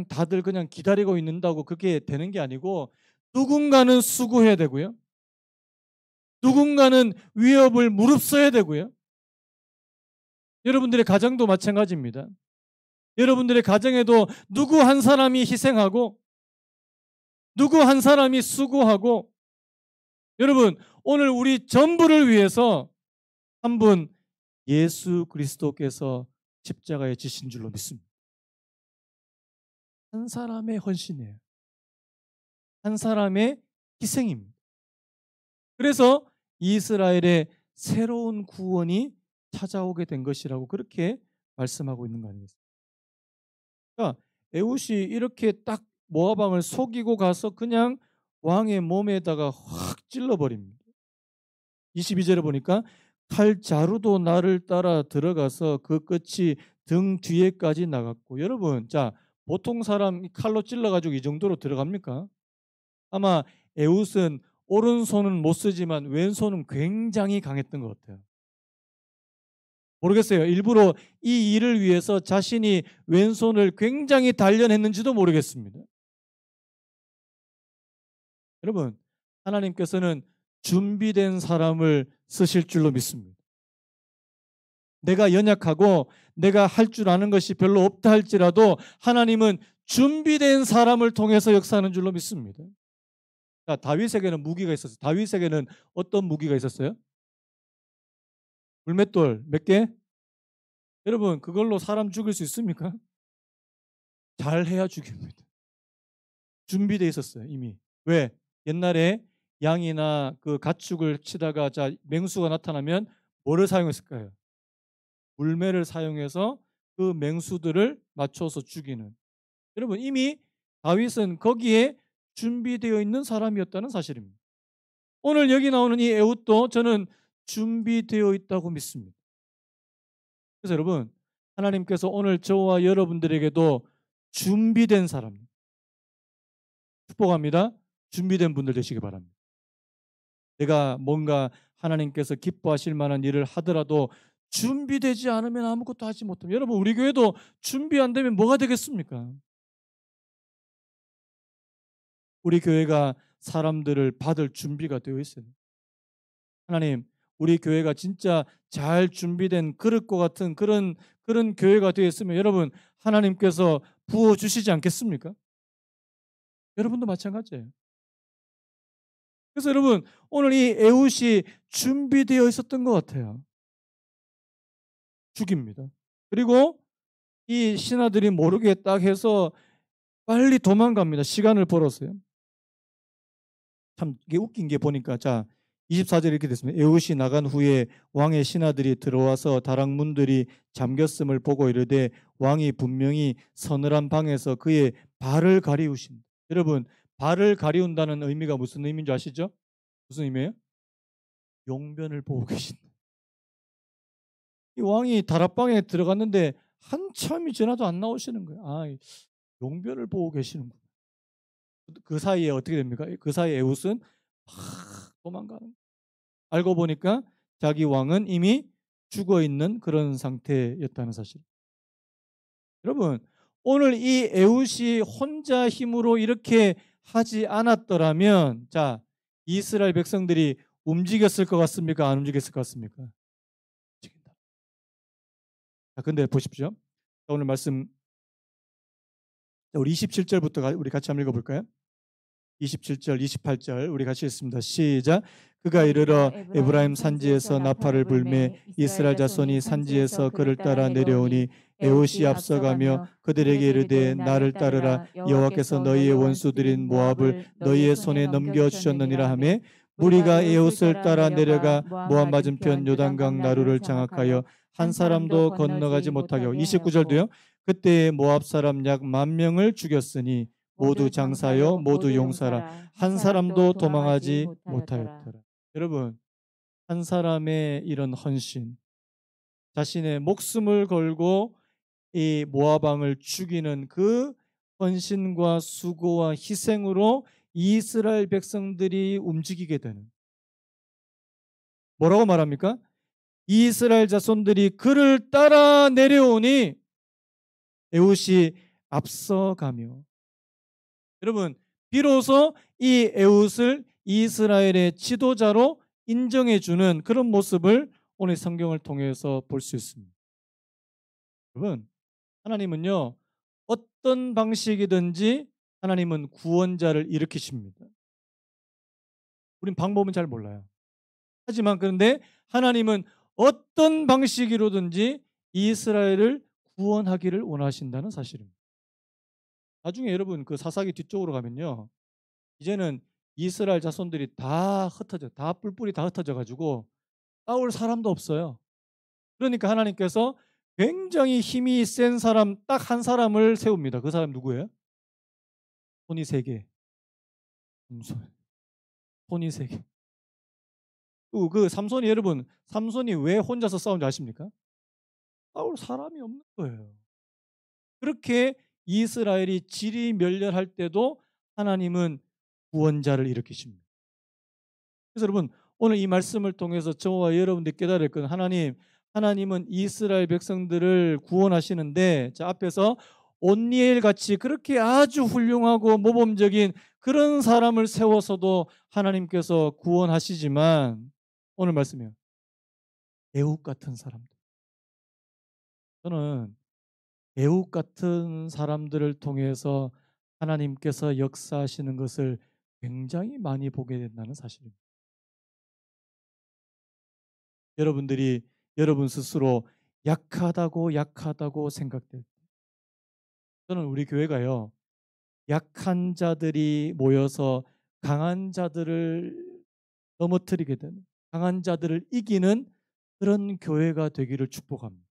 다들 그냥 기다리고 있는다고 그게 되는 게 아니고 누군가는 수고해야 되고요. 누군가는 위협을 무릅써야 되고요. 여러분들의 가정도 마찬가지입니다. 여러분들의 가정에도 누구 한 사람이 희생하고 누구 한 사람이 수고하고 여러분 오늘 우리 전부를 위해서 한 분 예수 그리스도께서 십자가에 지신 줄로 믿습니다. 한 사람의 헌신이에요. 한 사람의 희생입니다. 그래서 이스라엘의 새로운 구원이 찾아오게 된 것이라고 그렇게 말씀하고 있는 거 아니겠습니까? 에훗이 이렇게 딱 모압 왕을 속이고 가서 그냥 왕의 몸에다가 확 찔러버립니다. 22절에 보니까 칼자루도 나를 따라 들어가서 그 끝이 등 뒤에까지 나갔고 여러분 보통 사람 칼로 찔러가지고 이 정도로 들어갑니까? 아마 에훗은 오른손은 못 쓰지만 왼손은 굉장히 강했던 것 같아요. 모르겠어요. 일부러 이 일을 위해서 자신이 왼손을 굉장히 단련했는지도 모르겠습니다. 여러분, 하나님께서는 준비된 사람을 쓰실 줄로 믿습니다. 내가 연약하고 내가 할 줄 아는 것이 별로 없다 할지라도 하나님은 준비된 사람을 통해서 역사하는 줄로 믿습니다. 자, 다윗에게는 무기가 있었어요. 다윗에게는 어떤 무기가 있었어요? 물맷돌 몇 개? 여러분, 그걸로 사람 죽일 수 있습니까? 잘해야 죽입니다. 준비되어 있었어요, 이미. 왜? 옛날에 양이나 그 가축을 치다가 자, 맹수가 나타나면 뭐를 사용했을까요? 물매를 사용해서 그 맹수들을 맞춰서 죽이는. 여러분, 이미 다윗은 거기에 준비되어 있는 사람이었다는 사실입니다. 오늘 여기 나오는 이 에훗도 저는 준비되어 있다고 믿습니다. 그래서 여러분, 하나님께서 오늘 저와 여러분들에게도 준비된 사람, 축복합니다. 준비된 분들 되시기 바랍니다. 내가 뭔가 하나님께서 기뻐하실 만한 일을 하더라도 준비되지 않으면 아무것도 하지 못합니다. 여러분, 우리 교회도 준비 안 되면 뭐가 되겠습니까? 우리 교회가 사람들을 받을 준비가 되어 있어요. 하나님, 우리 교회가 진짜 잘 준비된 그릇과 같은 그런 교회가 되어 있으면 여러분, 하나님께서 부어주시지 않겠습니까? 여러분도 마찬가지예요. 그래서 여러분, 오늘 이 에훗이 준비되어 있었던 것 같아요. 죽입니다. 그리고 이 신하들이 모르게 딱 해서 빨리 도망갑니다. 시간을 벌었어요. 참 이게 웃긴 게 보니까 자 24절에 이렇게 됐습니다. 에훗이 나간 후에 왕의 신하들이 들어와서 다락문들이 잠겼음을 보고 이르되 왕이 분명히 서늘한 방에서 그의 발을 가리우신다. 여러분, 발을 가리운다는 의미가 무슨 의미인 줄 아시죠? 무슨 의미예요? 용변을 보고 계신다. 이 왕이 다락방에 들어갔는데 한참이 지나도 안 나오시는 거예요. 아, 용변을 보고 계시는구나. 그 사이에 어떻게 됩니까? 그 사이에 에훗은 막 도망가는. 알고 보니까 자기 왕은 이미 죽어 있는 그런 상태였다는 사실. 여러분, 오늘 이 에훗이 혼자 힘으로 이렇게 하지 않았더라면 자, 이스라엘 백성들이 움직였을 것 같습니까? 안 움직였을 것 같습니까? 움직인다. 자, 근데 보십시오. 오늘 말씀 우리 27절부터 우리 같이 한번 읽어볼까요? 27절, 28절 우리 같이 읽습니다. 시작. 그가 이르러 에브라임 산지에서 나팔을 불매 이스라엘 자손이 산지에서 그를 따라 내려오니 에훗이 앞서가며 그들에게 이르되 나를 따르라 여호와께서 너희의 원수들인 모압을 너희의 손에 넘겨주셨느니라 하매 무리가 에훗을 따라 내려가 모압 맞은편 요단강 나루를 장악하여 한 사람도 건너가지 못하게 하고 29절도요. 그때 모압 사람 약 10,000명을 죽였으니 모두 장사요 모두 용사라 한 사람도 도망하지 못하였더라. 여러분, 한 사람의 이런 헌신, 자신의 목숨을 걸고 이 모압 왕을 죽이는 그 헌신과 수고와 희생으로 이스라엘 백성들이 움직이게 되는. 뭐라고 말합니까? 이스라엘 자손들이 그를 따라 내려오니 에훗이 앞서가며. 여러분, 비로소 이 에훗을 이스라엘의 지도자로 인정해주는 그런 모습을 오늘 성경을 통해서 볼 수 있습니다. 여러분, 하나님은요, 어떤 방식이든지 하나님은 구원자를 일으키십니다. 우린 방법은 잘 몰라요. 하지만 그런데 하나님은 어떤 방식으로든지 이스라엘을 구원하기를 원하신다는 사실입니다. 나중에 여러분 그 사사기 뒤쪽으로 가면요, 이제는 이스라엘 자손들이 다 흩어져, 다 뿔뿔이 다 흩어져 가지고 싸울 사람도 없어요. 그러니까 하나님께서 굉장히 힘이 센 사람 딱 한 사람을 세웁니다. 그 사람 누구예요? 손이 세 개. 손이 세 개. 그 삼손이 여러분, 삼손이 왜 혼자서 싸운지 아십니까? 싸울 사람이 없는 거예요. 그렇게 이스라엘이 지리멸렬할 때도 하나님은 구원자를 일으키십니다. 그래서 여러분, 오늘 이 말씀을 통해서 저와 여러분들이 깨달을 건 하나님은 이스라엘 백성들을 구원하시는데 자, 앞에서 온니엘 같이 그렇게 아주 훌륭하고 모범적인 그런 사람을 세워서도 하나님께서 구원하시지만 오늘 말씀이에요. 에훗 같은 사람들. 저는 에훗 같은 사람들을 통해서 하나님께서 역사하시는 것을 굉장히 많이 보게 된다는 사실입니다. 여러분들이 여러분 스스로 약하다고 생각될 때, 저는 우리 교회가요, 약한 자들이 모여서 강한 자들을 넘어뜨리게 되는, 강한 자들을 이기는 그런 교회가 되기를 축복합니다.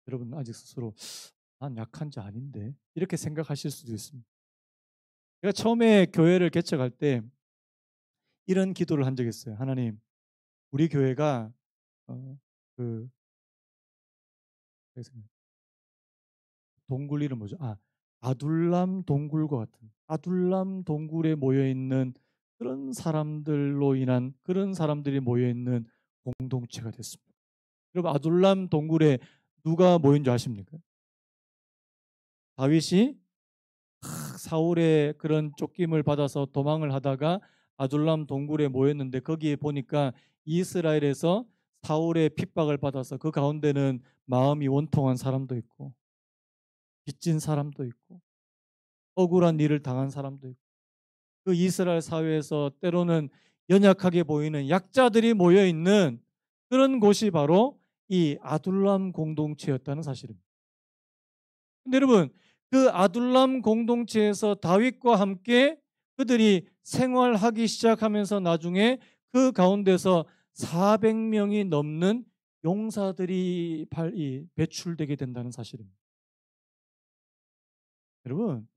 여러분 아직 스스로 난 약한 자 아닌데 이렇게 생각하실 수도 있습니다. 제가 처음에 교회를 개척할 때 이런 기도를 한 적이 있어요. 하나님, 우리 교회가 그 동굴 이름 뭐죠? 아둘람 동굴과 같은, 아둘람 동굴에 모여 있는 그런 사람들로 인한, 그런 사람들이 모여 있는 공동체가 됐습니다. 여러분 아둘람 동굴에 누가 모인 줄 아십니까? 다윗이 사울의 그런 쫓김을 받아서 도망을 하다가 아둘람 동굴에 모였는데, 거기에 보니까 이스라엘에서 사울의 핍박을 받아서 그 가운데는 마음이 원통한 사람도 있고 빚진 사람도 있고 억울한 일을 당한 사람도 있고, 그 이스라엘 사회에서 때로는 연약하게 보이는 약자들이 모여 있는 그런 곳이 바로 이 아둘람 공동체였다는 사실입니다. 근데 여러분, 그 아둘람 공동체에서 다윗과 함께 그들이 생활하기 시작하면서 나중에 그 가운데서 400명이 넘는 용사들이 배출되게 된다는 사실입니다. 여러분,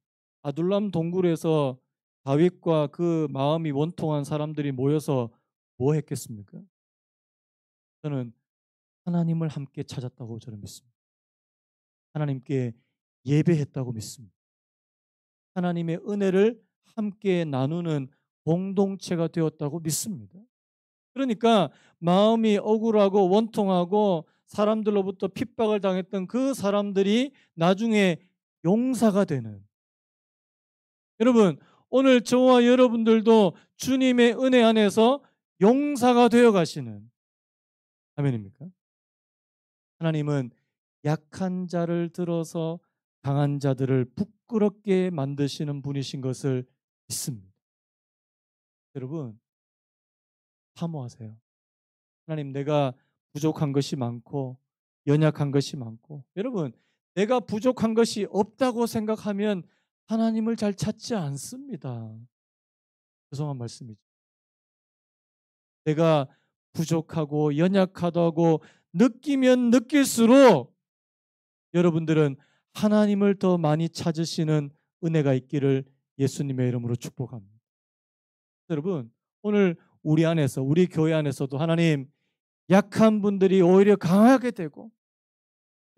아둘람 동굴에서 다윗과 그 마음이 원통한 사람들이 모여서 뭐 했겠습니까? 저는 하나님을 함께 찾았다고 저는 믿습니다. 하나님께 예배했다고 믿습니다. 하나님의 은혜를 함께 나누는 공동체가 되었다고 믿습니다. 그러니까 마음이 억울하고 원통하고 사람들로부터 핍박을 당했던 그 사람들이 나중에 용사가 되는, 여러분 오늘 저와 여러분들도 주님의 은혜 안에서 용사가 되어 가시는, 아멘입니까? 하나님은 약한 자를 들어서 강한 자들을 부끄럽게 만드시는 분이신 것을 믿습니다. 여러분 사모하세요. 하나님, 내가 부족한 것이 많고 연약한 것이 많고, 여러분 내가 부족한 것이 없다고 생각하면 하나님을 잘 찾지 않습니다. 죄송한 말씀이죠. 내가 부족하고 연약하다고 느끼면 느낄수록 여러분들은 하나님을 더 많이 찾으시는 은혜가 있기를 예수님의 이름으로 축복합니다. 여러분 오늘 우리 안에서, 우리 교회 안에서도 하나님, 약한 분들이 오히려 강하게 되고,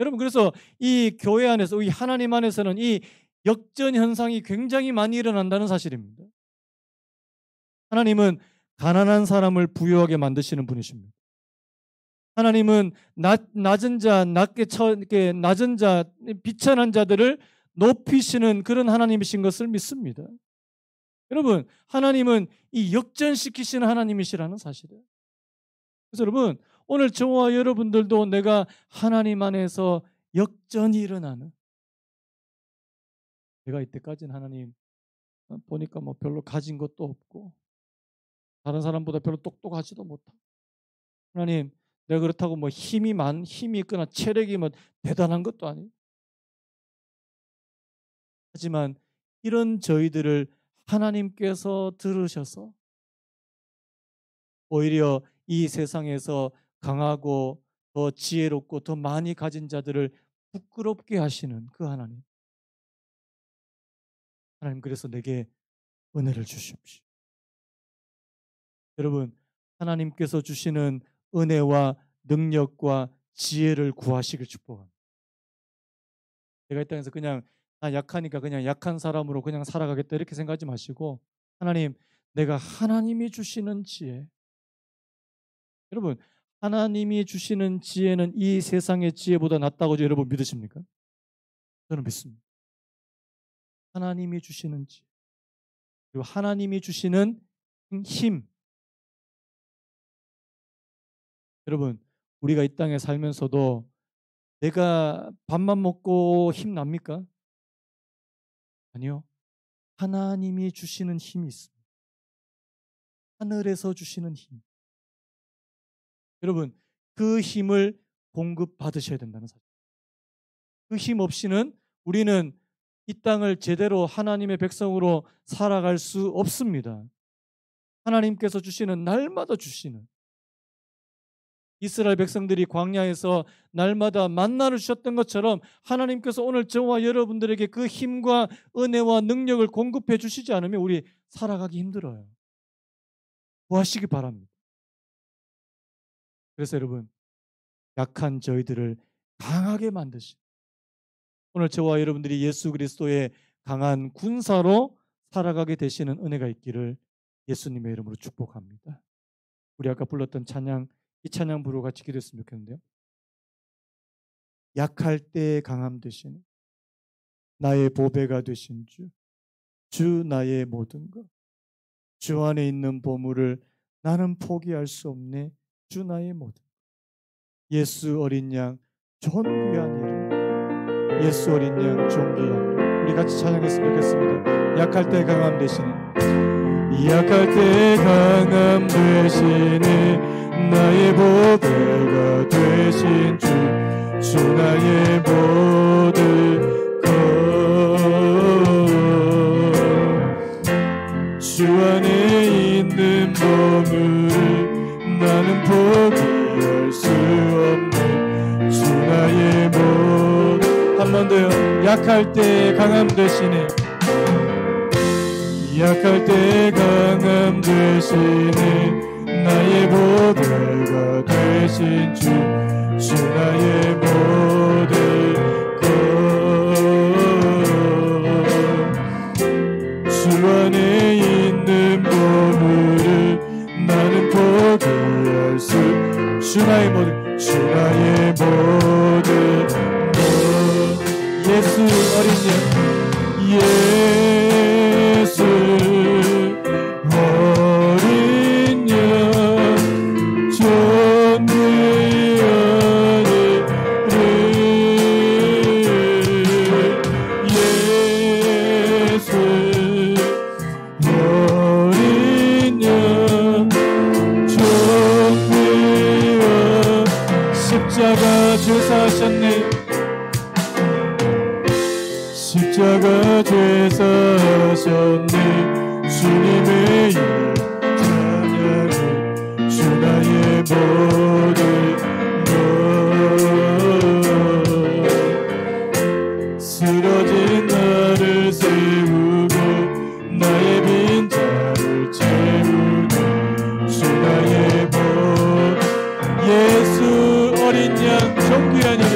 여러분 그래서 이 교회 안에서, 이 하나님 안에서는 이 역전 현상이 굉장히 많이 일어난다는 사실입니다. 하나님은 가난한 사람을 부유하게 만드시는 분이십니다. 하나님은 낮은 자, 낮은 자, 비천한 자들을 높이시는 그런 하나님이신 것을 믿습니다. 여러분 하나님은 이 역전시키시는 하나님이시라는 사실이에요. 그래서 여러분 오늘 저와 여러분들도 내가 하나님 안에서 역전이 일어나는, 내가 이때까지는 하나님 보니까 뭐 별로 가진 것도 없고 다른 사람보다 별로 똑똑하지도 못하고, 하나님 내가 그렇다고 뭐 힘이 있거나 체력이 뭐 대단한 것도 아니에요. 하지만 이런 저희들을 하나님께서 들으셔서 오히려 이 세상에서 강하고 더 지혜롭고 더 많이 가진 자들을 부끄럽게 하시는 그 하나님. 하나님 그래서 내게 은혜를 주십시오. 여러분 하나님께서 주시는 은혜와 능력과 지혜를 구하시길 축복합니다. 내가 이 땅에서 그냥 나 약하니까 그냥 약한 사람으로 그냥 살아가겠다 이렇게 생각하지 마시고, 하나님 내가 하나님이 주시는 지혜, 여러분 하나님이 주시는 지혜는 이 세상의 지혜보다 낫다고 여러분 믿으십니까? 저는 믿습니다. 하나님이 주시는 지혜, 그리고 하나님이 주시는 힘. 여러분 우리가 이 땅에 살면서도 내가 밥만 먹고 힘 납니까? 아니요. 하나님이 주시는 힘이 있습니다. 하늘에서 주시는 힘. 여러분, 그 힘을 공급받으셔야 된다는 사실. 그 힘 없이는 우리는 이 땅을 제대로 하나님의 백성으로 살아갈 수 없습니다. 하나님께서 주시는, 날마다 주시는, 이스라엘 백성들이 광야에서 날마다 만나를 주셨던 것처럼 하나님께서 오늘 저와 여러분들에게 그 힘과 은혜와 능력을 공급해 주시지 않으면 우리 살아가기 힘들어요. 구하시기 바랍니다. 그래서 여러분, 약한 저희들을 강하게 만드신, 오늘 저와 여러분들이 예수 그리스도의 강한 군사로 살아가게 되시는 은혜가 있기를 예수님의 이름으로 축복합니다. 우리 아까 불렀던 찬양, 이 찬양 부르고 같이 기도했으면 좋겠는데요. 약할 때 강함 되시는 나의 보배가 되신 주, 주 나의 모든 것, 주 안에 있는 보물을 나는 포기할 수 없네, 주 나의 모든 것. 예수 어린 양 존귀한 이름, 예수 어린 양 존귀한 이름. 우리 같이 찬양했으면 좋겠습니다. 약할 때 강함 되시는, 약할 때 강함 되시는 나의 보배가 되신 주, 주 나의 모든 것, 주 안에 있는 보물을 나는 포기할 수 없네, 주 나의 모든. 한 번 더요. 약할 때 강함 되시네, 약할 때 강함 되시네 나의 보배가 되신 주, 주 나의 모든 것, 주 안에 있는 보물을 나는 포기할 수, 주 나의 모든, 주 나의 모든 것. 예수 어린 양, 예수 어린 양 존귀한 이름, 예수 어린 양 존귀한, 십자가 주사셨네, 십자가 죄 사셨네, 주님의 이름 찬양해, 주 나의 모든 것, 쓰러진 나를 세우고 나의 빈자를 채우네, 주 나의 모든, 예수 어린 양 존귀한 양,